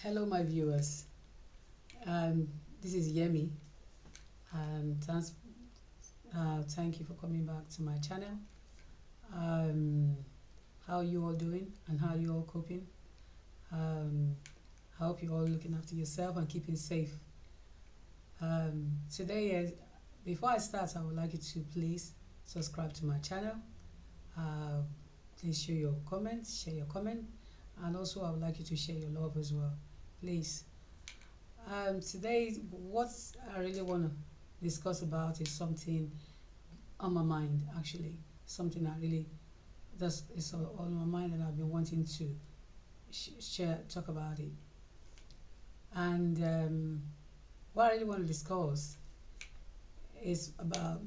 Hello, my viewers. Um, this is Yemi, and thank you for coming back to my channel. Um, how are you all doing, and how are you all coping? Um, I hope you're all looking after yourself and keeping safe. Today, before I start, I would like you to please subscribe to my channel. Uh, please share your comment, and also I would like you to share your love as well, please. Today, what I really want to discuss about is something on my mind, actually. Something I really, that's is on my mind, and I've been wanting to talk about it. And what I really want to discuss is about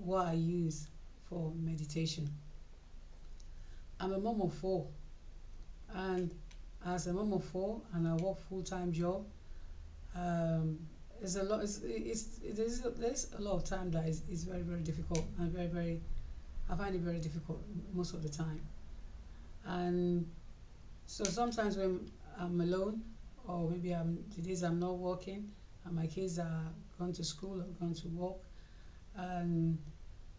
what I use for meditation. I'm a mom of four, and as a mom of four, and I work full-time job. There's a lot. There's a lot of time that is very very difficult, and very. I find it very difficult most of the time. And so sometimes when I'm alone, or maybe the days I'm not working, and my kids are going to school or going to work, and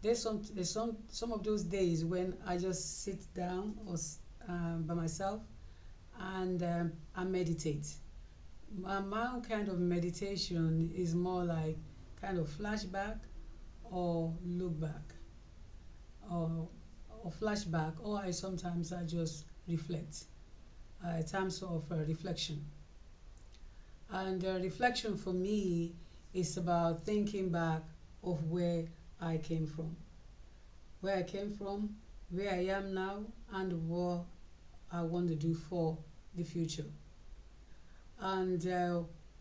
there's some of those days when I just sit down or by myself, and I meditate. My own kind of meditation is more like kind of flashback or look back, or flashback, or I just reflect, terms of reflection. And reflection for me is about thinking back of I came from, where I came from, where I am now, and what I want to do for the future. And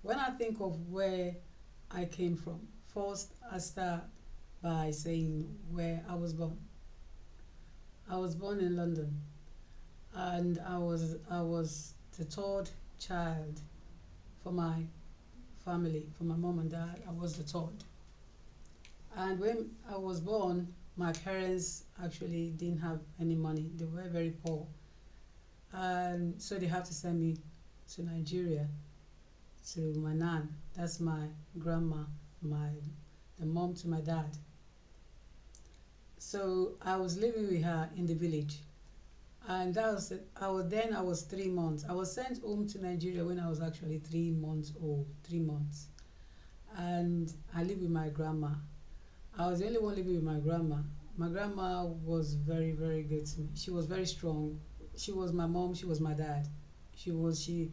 when I think of where I came from, first I start by saying where I was born. I was born in London, and I was the third child for my family, for my mom and dad. I was the third. And when I was born, my parents actually didn't have any money. They were very poor, and so they have to send me to Nigeria to my nan. That's my grandma, the mom to my dad. So I was living with her in the village, and that was it. I was 3 months. I was sent home to Nigeria when I was actually 3 months old, 3 months, and I lived with my grandma. I was the only one living with my grandma. My grandma was very very good to me. She was very strong. She was my mom. She was my dad. She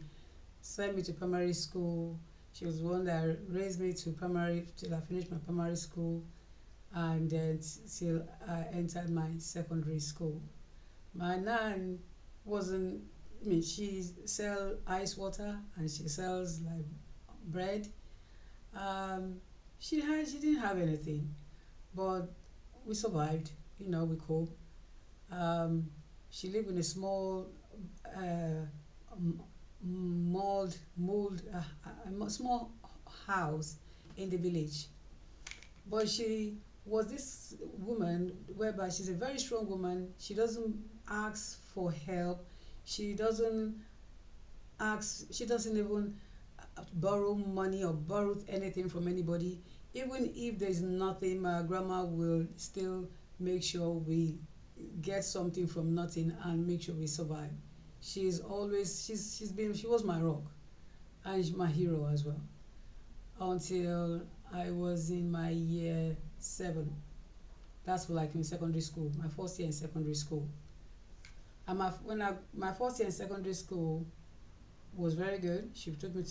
sent me to primary school. She was the one that raised me to primary till I finished my primary school, and then till I entered my secondary school. My nan wasn't. I mean, she sells ice water and she sells like bread. She didn't have anything, but we survived. We cope. Um, she lived in a small m- a small house in the village. But she was this woman whereby she's a very strong woman. She doesn't ask for help. She doesn't she doesn't even borrow money or borrow anything from anybody. Even if there's nothing, my grandma will still make sure we get something from nothing and make sure we survive. She was my rock, and my hero as well, until I was in my year 7. That's like in secondary school, my first year in secondary school. And my first year in secondary school was very good. She took me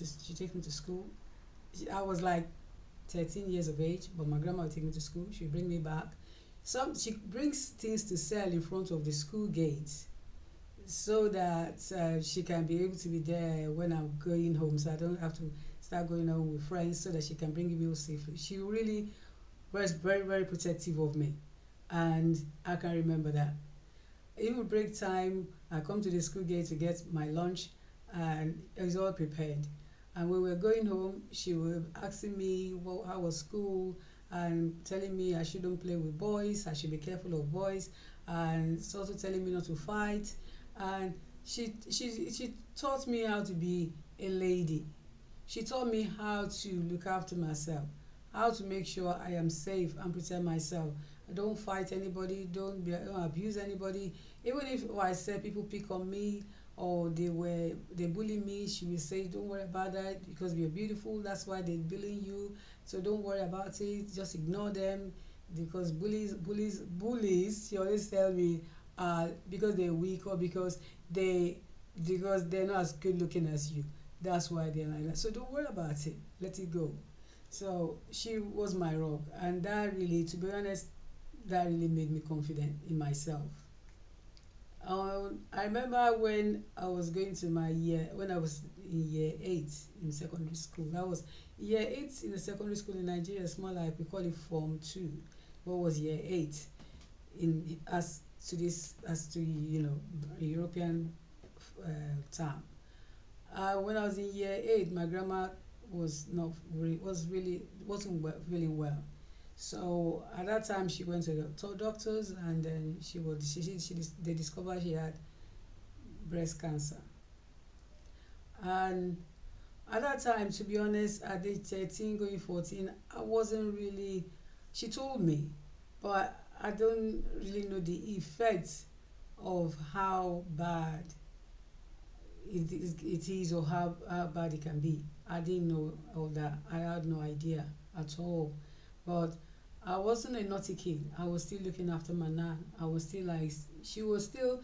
to school. I was like 13 years of age, but my grandma would take me to school. She would bring me back. She brings things to sell in front of the school gates, so that she can be able to be there when I'm going home, so I don't have to start going home with friends, so that she can bring me home safely. She really was very very protective of me, and I can remember that. Even break time, I come to the school gate to get my lunch, and it was all prepared. And when we were going home, she was asking me how was school, and telling me I shouldn't play with boys, I should be careful of boys, and it's also telling me not to fight. And she taught me how to be a lady. She taught me how to look after myself, how to make sure I am safe and protect myself. I don't fight anybody, don't abuse anybody. Even if I said people pick on me or they bully me, she will say, don't worry about that because you're beautiful. That's why they're bullying you. So don't worry about it. Just ignore them because bullies. She always tell me, because they're weak or they because they're not as good looking as you. That's why they're like that. So don't worry about it. Let it go. So she was my rock, and that really, to be honest, that really made me confident in myself. I remember when I was going to my year, when I was in year 8 in secondary school. That was year 8 in the secondary school in Nigeria. It's more like we call it Form 2. What was year 8 in as to European uh, term. When I was in year 8, my grandma was not really, wasn't feeling well. So at that time, she went to the doctors, and then they discovered she had breast cancer. And at that time, to be honest, at age 13, going 14, I wasn't really. She told me, but I don't really know the effects of how bad it is or how bad it can be. I didn't know all that. I had no idea at all. But I wasn't a naughty kid. I was still looking after my nan. I was still like, she was still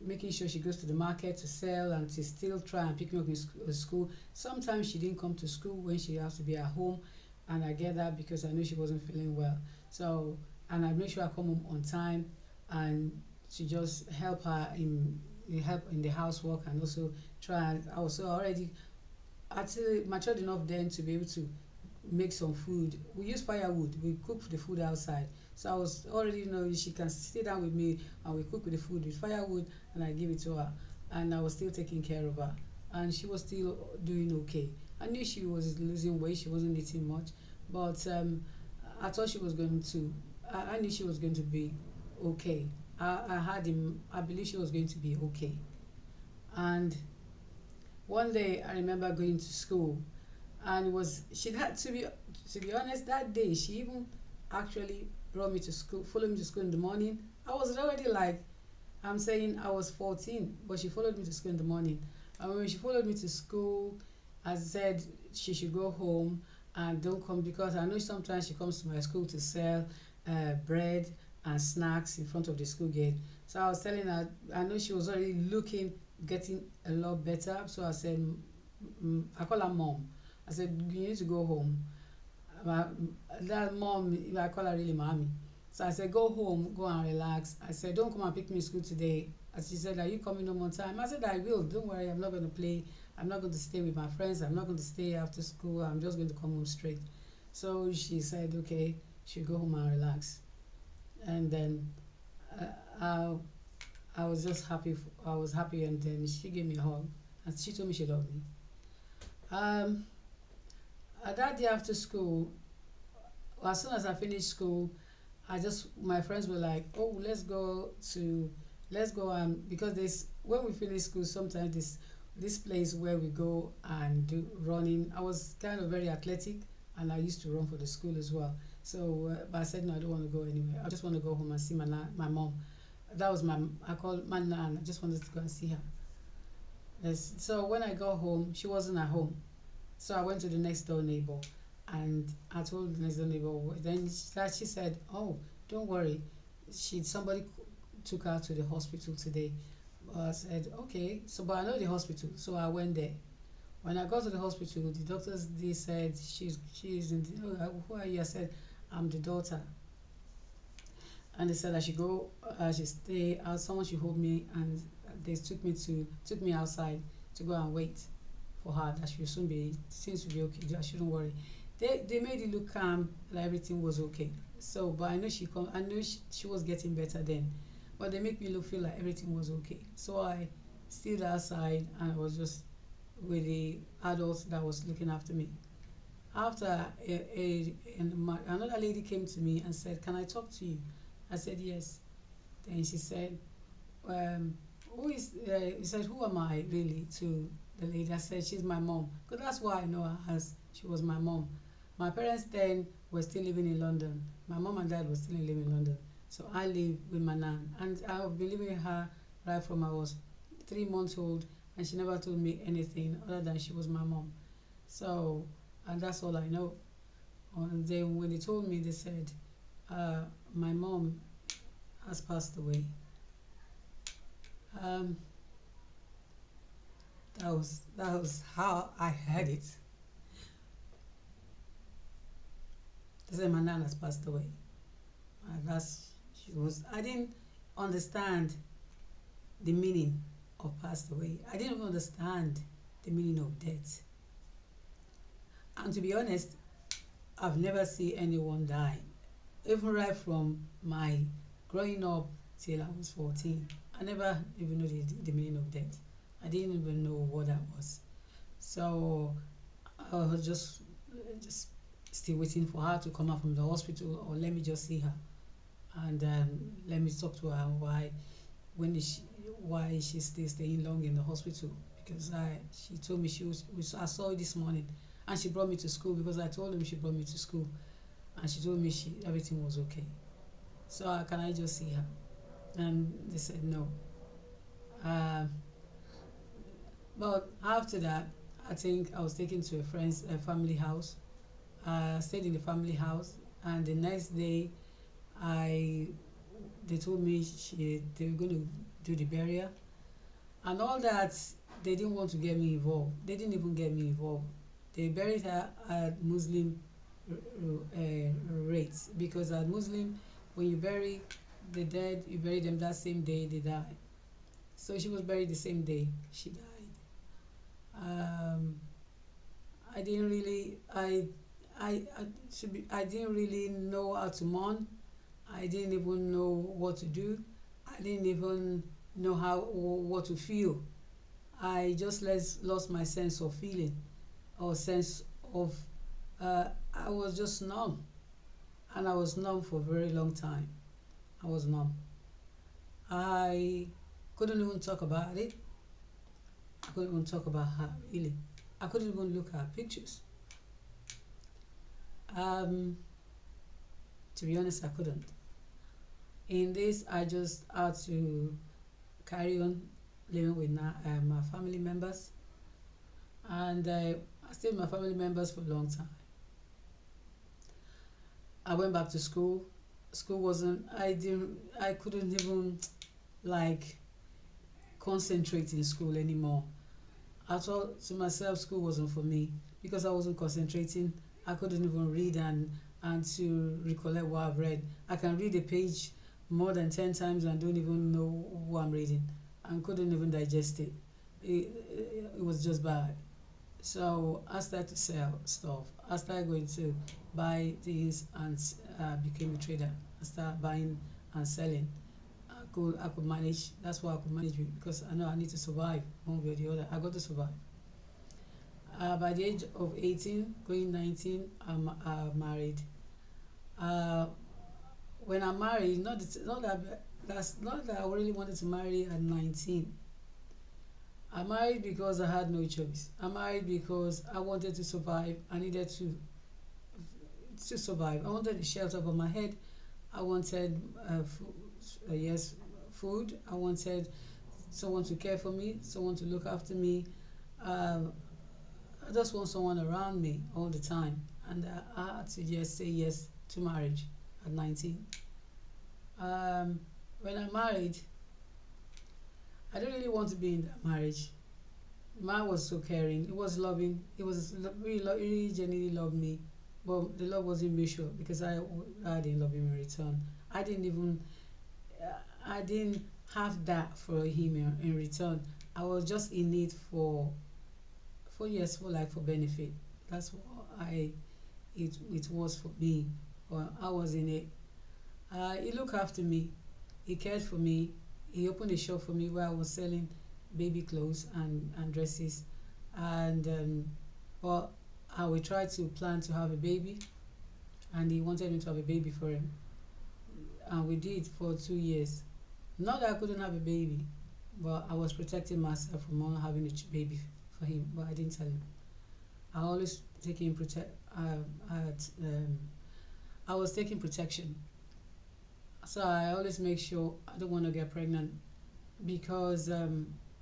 making sure she goes to the market to sell and to still try and pick me up in school. Sometimes she didn't come to school when she has to be at home, and I get that because I knew she wasn't feeling well. So, and I make sure I come home on time and to just help in the housework, and also try. I was already actually matured enough then to be able to make some food. We use firewood. We cook the food outside. So I was already, she can sit down with me and we cook with the food with firewood, and I give it to her. And I was still taking care of her. And she was still doing okay. I knew she was losing weight. She wasn't eating much. But I thought she was going to, I knew she was going to be okay. I believe she was going to be okay. And one day I remember going to school, and she had to be honest, that day she even actually brought me to school, followed me to school in the morning. I was already like, I'm saying I was 14, but she followed me to school in the morning. And when she followed me to school, I said she should go home and don't come, because I know sometimes she comes to my school to sell bread and snacks in front of the school gate. So I was telling her, I know she was already getting a lot better. So I said, I call her mom. I said, you need to go home. That mom, I call her really mommy. So I said, go home, go and relax. I said, don't come and pick me in school today. And she said, are you coming home on time? I said, I will. Don't worry, I'm not going to play. I'm not going to stay with my friends. I'm not going to stay after school. I'm just going to come home straight. So she said, okay, she'll go home and relax. And then I was just happy. I was happy, and then she gave me a hug, and she told me she loved me. Um, that day after school, as soon as I finished school, my friends were like, oh, let's go, because when we finish school, sometimes this place where we go and do running. I was kind of very athletic, and I used to run for the school as well. So but I said, no, I don't want to go anywhere. I just want to go home and see my mom. That was I called my nan. I just wanted to go and see her. Yes. So when I got home, she wasn't at home. So I went to the next door neighbor, and I told the next door neighbor. Then she said, oh, don't worry, somebody took her to the hospital today. I said, okay. So but I know the hospital, so I went there. When I got to the hospital, the doctors, they said, she's in who are you? I said, I'm the daughter. And they said I should go, I should stay out, someone should hold me, and they took me outside to go and wait for her, that she will soon be, things will be okay, I shouldn't worry. They made it look calm, like everything was okay. So but I know she was getting better then. But they make me feel like everything was okay. So I stayed outside, and I was just with the adults that was looking after me. After another lady came to me and said, can I talk to you? I said yes. Then she said, he said, who am I really to the lady? I said, she's my mom. Because that's why I know her as she was my mom. My parents then were still living in London. My mom and dad were still living in London. So I live with my nan. And I've been living with her right from I was 3 months old. And she never told me anything other than she was my mom. So, and that's all I know. And then when they told me, they said, my mom has passed away. Um, that was how I heard it. They said my nan has passed away. That's she was. I didn't understand the meaning of passed away. I didn't even understand the meaning of death. And to be honest, I've never seen anyone die. Even right from my growing up till I was 14, I never even knew the meaning of death. I didn't even know what that was. So I was just still waiting for her to come out from the hospital, or let me just see her, and let me talk to her when is she, why she's still staying long in the hospital. Because she told me I saw her this morning, and she brought me to school because I told him she brought me to school, and she told me everything was okay. So can I just see her? And they said no. Um, but after that, I think I was taken to a family house. I stayed in the family house, and the next day, I they told me they were going to do the burial, and all that. They didn't want to get me involved. They didn't even get me involved. They buried her at Muslim rates, because at Muslim, when you bury the dead, you bury them that same day they die. So she was buried the same day she died. Um, I didn't really I didn't really know how to mourn. I didn't even know what to do. I didn't even know what to feel. I just lost my sense of feeling, or sense of I was just numb, and I was numb for a very long time. I was numb. I couldn't even talk about it. I couldn't even talk about her really. I couldn't even look at her pictures. Um, to be honest, I couldn't. In this, I just had to carry on living with my family members, and I stayed with my family members for a long time. I went back to school. School wasn't. I couldn't even like concentrate in school anymore. I thought to myself school wasn't for me because I wasn't concentrating. I couldn't even read and to recollect what I've read. I can read a page more than 10 times and don't even know what I'm reading, and couldn't even digest it. It was just bad. So I started to sell stuff. I started going to buy things and became a trader. I started buying and selling. I could manage. That's why I could manage it, because I know I need to survive one way or the other. I got to survive. By the age of 18, going 19, I'm married. Uh, when I married, not that I really wanted to marry at 19. I married because I had no choice. I married because I wanted to survive. I needed to survive. I wanted a shelter over my head. I wanted yes, food. I wanted someone to care for me, someone to look after me. Uh, I just want someone around me all the time, and I had to just say yes to marriage at 19. When I married, I didn't really want to be in that marriage. Man was so caring. He was loving. He was really genuinely loved me, but the love wasn't mutual because I didn't love him in return. I didn't even I didn't have that for him in return. I was just in need for benefit. That's what it was for me. Well, I was in it. He looked after me. He cared for me. He opened a shop for me where I was selling baby clothes and dresses. And well, we tried to plan to have a baby, and he wanted me to have a baby for him. And we did for 2 years. Not that I couldn't have a baby, but I was protecting myself from not having a baby for him, but I didn't tell him. I always taking protect. I was taking protection, so I always make sure I don't want to get pregnant because I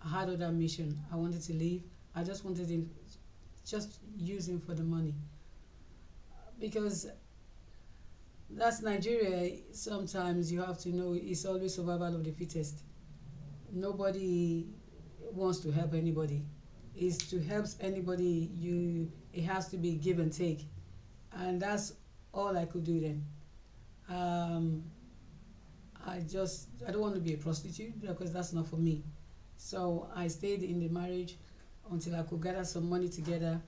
had other mission. I wanted to leave. I just wanted him, just use him for the money because that's Nigeria. Sometimes you have to know it's always survival of the fittest. Nobody wants to help anybody. Is to help anybody, you it has to be give and take, and that's all I could do then. Um, I don't want to be a prostitute because that's not for me. So I stayed in the marriage until I could gather some money together.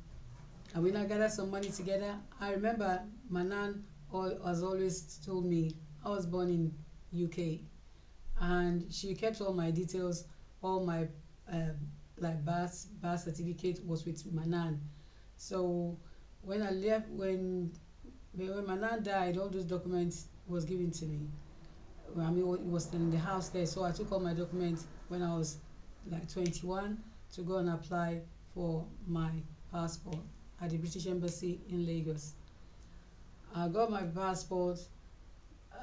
And when I gathered some money together, I remember my nan has always told me I was born in UK, and she kept all my details, all my um, like birth certificate was with my nan. So when I left, when my nan died, all those documents was given to me. Well, I mean, it was in the house there. So I took all my documents when I was like 21 to go and apply for my passport at the British Embassy in Lagos. I got my passport.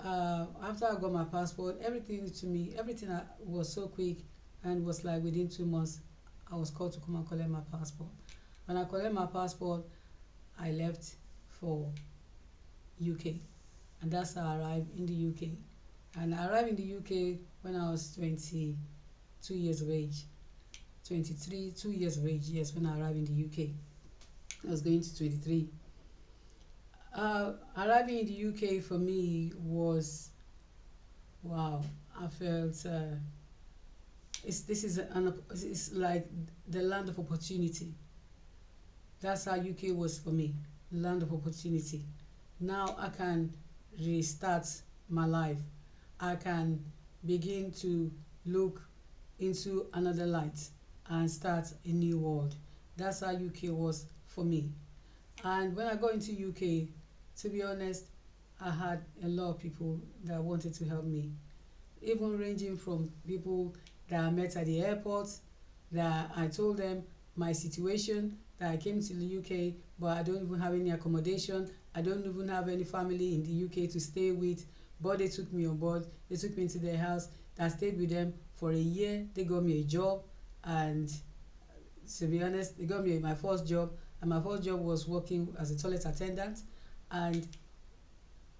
After I got my passport, everything to me, everything was so quick, and was like within 2 months, I was called to come and collect my passport. When I collect my passport, I left for UK, and that's how I arrived in the UK. And I arrived in the UK when I was 22 years of age. 23, 2 years of age, yes, when I arrived in the UK. I was going to 23. Arriving in the UK for me was, wow, I felt it's like the land of opportunity. That's how UK was for me, land of opportunity. Now I can restart my life. I can begin to look into another light and start a new world. That's how UK was for me. And when I got into UK, to be honest, I had a lot of people that wanted to help me, even ranging from people that I met at the airport, that I told them my situation, that I came to the UK, but I don't even have any accommodation. I don't even have any family in the UK to stay with, but they took me on board. They took me into their house. I stayed with them for a year. They got me a job, and to be honest, they got me my first job, and my first job was working as a toilet attendant, and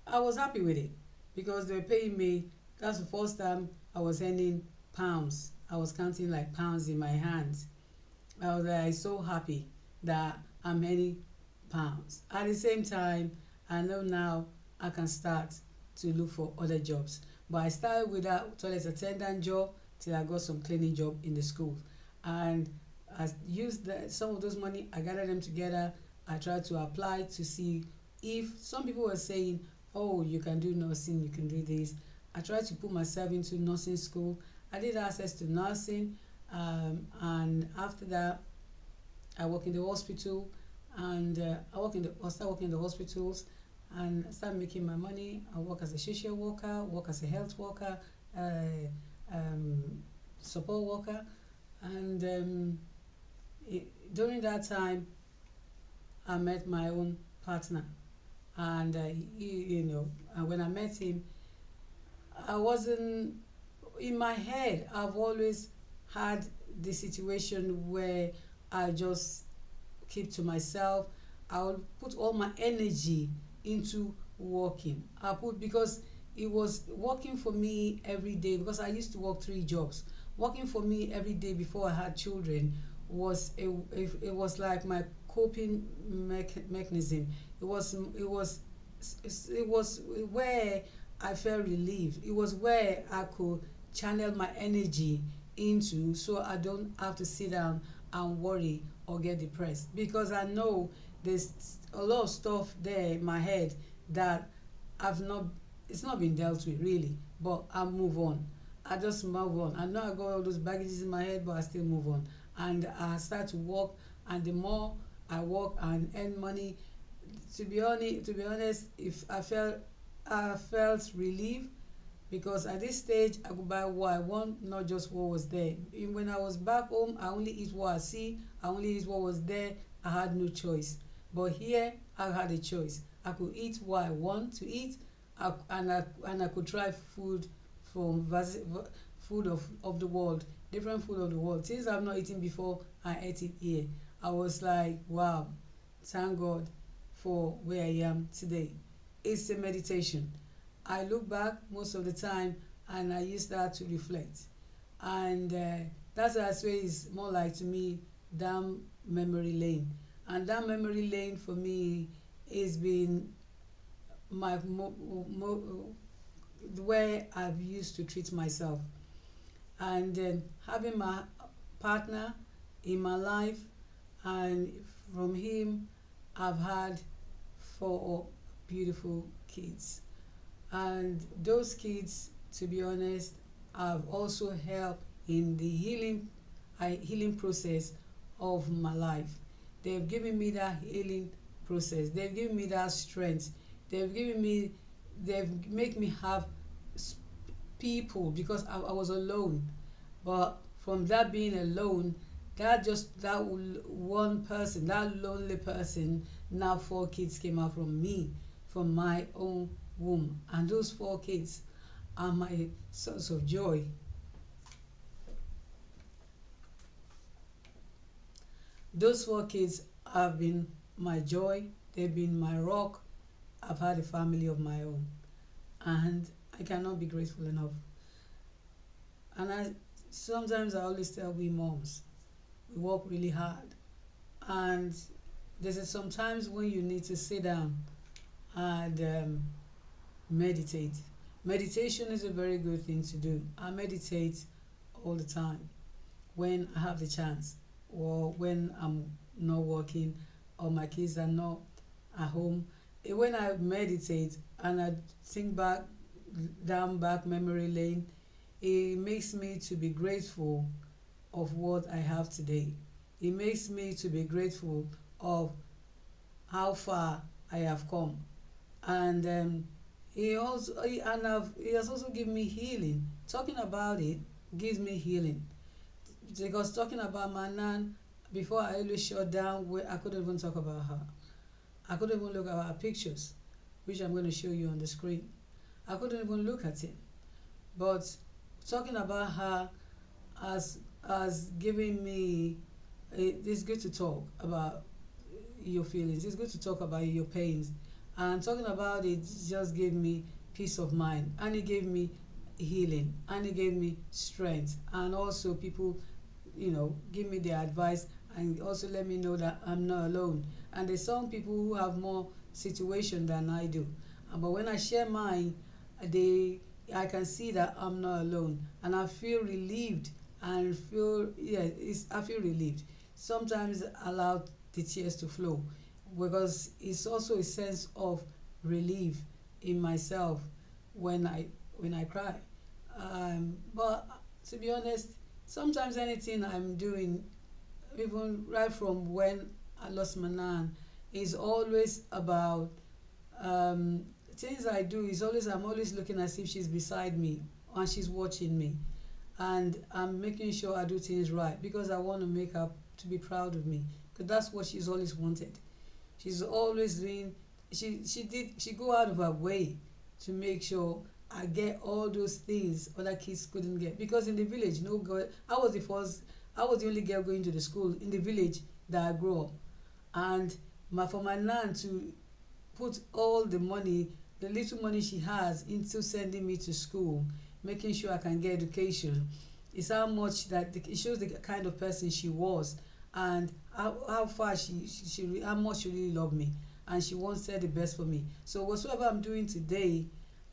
I was happy with it because they were paying me. That's the first time I was earning pounds. I was counting like pounds in my hands. I was like so happy that I'm earning pounds. At the same time, I know now I can start to look for other jobs. But I started with that toilet attendant job till I got some cleaning job in the school. And I used some of those money, I gathered them together. I tried to apply to see if some people were saying, oh, you can do nursing, you can do this. I tried to put myself into nursing school. I did access to nursing, and after that, I work in the hospital, and I start working in the hospitals, and I start making my money. I work as a social worker, work as a health worker, um, support worker, and during that time, I met my own partner, and and when I met him, I wasn't in my head. I've always had the situation where I just keep to myself. I'll put all my energy into working. Because it was working for me every day, because I used to work 3 jobs. Working for me every day before I had children was it was like my coping mechanism. It was where I felt relieved. It was where I could channel my energy into, so I don't have to sit down and worry or get depressed, because I know there's a lot of stuff there in my head that it's not been dealt with really, but I move on. I just move on. I know I got all those baggages in my head, but I still move on, and I start to work. And the more I work and earn money, to be honest, if I felt relief, because at this stage I could buy what I want, not just what was there. When I was back home, I only eat what I see, I only eat what was there. I had no choice. But here I had a choice. I could eat what I want to eat, and I could try food from food of the world, different food of the world. Things I've not eaten before, I ate it here. I was like, wow, thank God for where I am today. It's a meditation. I look back most of the time and I use that to reflect. And that's why I say it's more like, to me, down memory lane. And that memory lane for me has been my where I've used to treat myself. And then having my partner in my life, and from him I've had 4 beautiful kids. And those kids, to be honest, have also helped in the healing process of my life. They've given me that healing process. They've given me that strength. They've given me, they've made me have people, because I was alone. But from that being alone, that one person, that lonely person, now 4 kids came out from me, from my own womb. And those 4 kids are my source of joy. Those 4 kids have been my joy, they've been my rock. I've had a family of my own, and I cannot be grateful enough. And sometimes I always tell we moms, we work really hard, and there's sometimes when you need to sit down and meditate. Meditation is a very good thing to do. I meditate all the time when I have the chance, or when I'm not working, or my kids are not at home. When I meditate and I think back, down back memory lane, it makes me to be grateful of what I have today. It makes me to be grateful of how far I have come. And he has also given me healing. Talking about it gives me healing, because talking about my nan, before I always shut down, where I couldn't even talk about her. I couldn't even look at her pictures, which I'm going to show you on the screen. I couldn't even look at it. But talking about her has given me, it's good to talk about your feelings. It's good to talk about your pains. And talking about it just gave me peace of mind, and it gave me healing, and it gave me strength. And also people, give me their advice, and also let me know that I'm not alone. And there's some people who have more situation than I do. But when I share mine, I can see that I'm not alone, and I feel relieved, and I feel relieved. Sometimes allow the tears to flow, because it's also a sense of relief in myself when I cry. But to be honest, sometimes anything I'm doing, even right from when I lost my nan, is always about things I do. Is always, I'm always looking as if she's beside me and she's watching me, and I'm making sure I do things right, because I want to make her to be proud of me, because that's what she's always wanted. She's always doing. She go out of her way to make sure I get all those things other kids couldn't get, because in the village, no girl. I was the only girl going to the school in the village that I grew up. And for my nan to put all the money, the little money she has, into sending me to school, making sure I can get education, is how much that it shows the kind of person she was, and how far how much she really loved me, and she wanted the best for me. So whatsoever I'm doing today,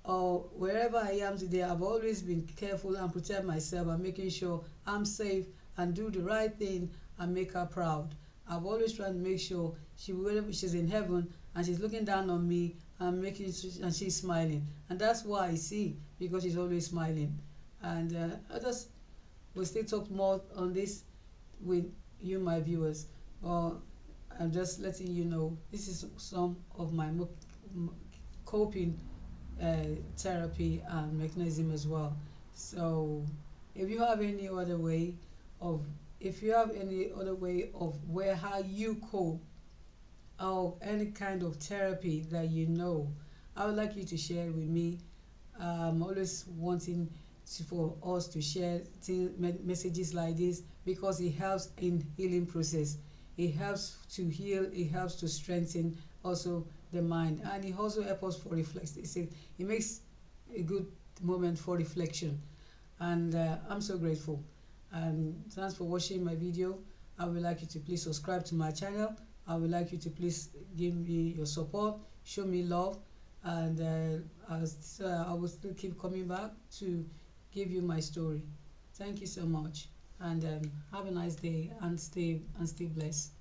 or wherever I am today, I've always been careful and protect myself, and making sure I'm safe and do the right thing and make her proud. I've always tried to make sure wherever she's in heaven and she's looking down on me and and she's smiling, and that's why I see, because she's always smiling. And others will still talk more on this with you, my viewers. I'm just letting you know this is some of my coping therapy and mechanism as well. So if you have any other way of where how you cope, or any kind of therapy that you know, I would like you to share with me. I'm always wanting for us to share messages like this, because it helps in healing process. It helps to heal, it helps to strengthen also the mind, and it also helps us for reflect. It makes a good moment for reflection. And I'm so grateful. And thanks for watching my video. I would like you to please subscribe to my channel. I would like you to please give me your support, show me love, and I will still keep coming back to give you my story. Thank you so much, and have a nice day, and stay blessed.